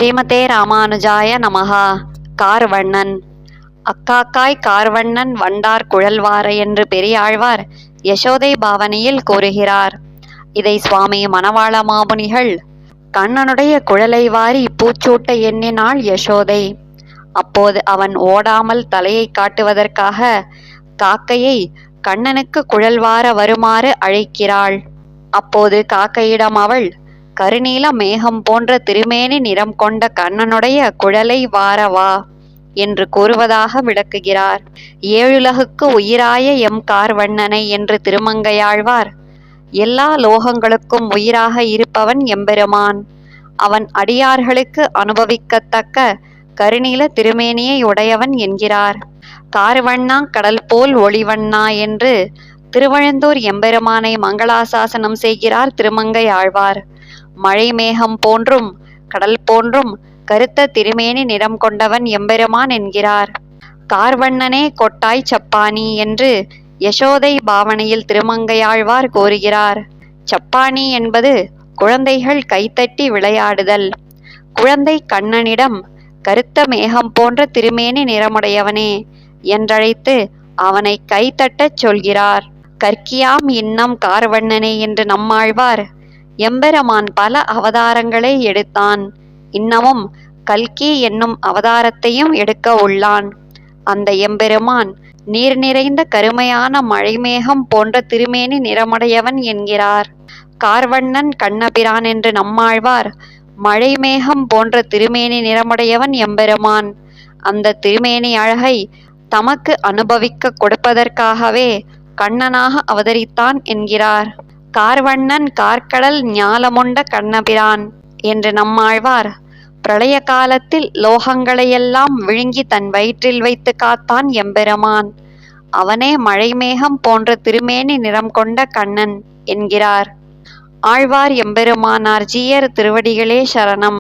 ஸ்ரீமதே ராமானுஜாய நமஹா. கார்வண்ணன். அக்காக்காய் கார்வண்ணன் வண்டார் குழல்வார என்று பெரியாழ்வார் யசோதை பாவனையில் கூறுகிறார். இதை சுவாமி மணவாள மாமுனிகள் கண்ணனுடைய குழலை வாரி பூச்சூட்ட எண்ணினாள் யசோதை. அப்போது அவன் ஓடாமல் தலையை காட்டுவதற்காக காக்கையை கண்ணனுக்கு குழல் வார வருமாறு அழைக்கிறாள். அப்போது காக்கையிடம் அவள், கருநீல மேகம் போன்ற திருமேனி நிறம் கொண்ட கண்ணனுடைய குழலை வாரவா என்று கூறுவதாக விளக்குகிறார். ஏழுலகுக்கு உயிராய எம் கார்வண்ணனை என்று திருமங்கையாழ்வார், எல்லா லோகங்களுக்கும் உயிராக இருப்பவன் எம்பெருமான், அவன் அடியார்களுக்கு அனுபவிக்கத்தக்க கருநீல திருமேனியை உடையவன் என்கிறார். கார்வண்ணா கடல் போல் ஒளிவண்ணா என்று திருவழுந்தூர் எம்பெருமானை மங்களாசாசனம் செய்கிறார் திருமங்கை ஆழ்வார். மழை மேகம் போன்றும் கடல் போன்றும் கருத்த திருமேனி நிறம் கொண்டவன் எம்பெருமான் என்கிறார். கார்வண்ணனே கொட்டாய் சப்பானி என்று யசோதை பாவனையில் திருமங்கையாழ்வார் கூறுகிறார். சப்பானி என்பது குழந்தைகள் கைத்தட்டி விளையாடுதல். குழந்தை கண்ணனிடம் கருத்த மேகம் போன்ற திருமேனி நிறமுடையவனே என்றழைத்து அவனை கைத்தட்டச் சொல்கிறார். கற்கியாம் இன்னம் கார்வண்ணனே என்று நம்மாழ்வார், எம்பெருமான் பல அவதாரங்களை எடுத்தான், இன்னமும் கல்கி என்னும் அவதாரத்தையும் எடுக்க உள்ளான். அந்த எம்பெருமான் நீர் நிறைந்த கருமையான மழைமேகம் போன்ற திருமேனி நிறமுடையவன் என்கிறார். கார்வண்ணன் கண்ணபிரான் என்று நம்மாழ்வார், மழைமேகம் போன்ற திருமேனி நிறமுடையவன் எம்பெருமான், அந்த திருமேனி அழகை தமக்கு அனுபவிக்க கொடுப்பதற்காகவே கண்ணனாக அவதரித்தான் என்கிறார். கார்வண்ணன் கார்க்கடல் ஞாலமுண்ட கண்ணபிரான் என்று நம்மாழ்வார், பிரளய காலத்தில் லோகங்களையெல்லாம் விழுங்கி தன் வயிற்றில் வைத்து காத்தான் எம்பெருமான், அவனே மழைமேகம் போன்ற திருமேனி நிறம் கொண்ட கண்ணன் என்கிறார். ஆழ்வார் எம்பெருமானார் ஜீயர் திருவடிகளே சரணம்.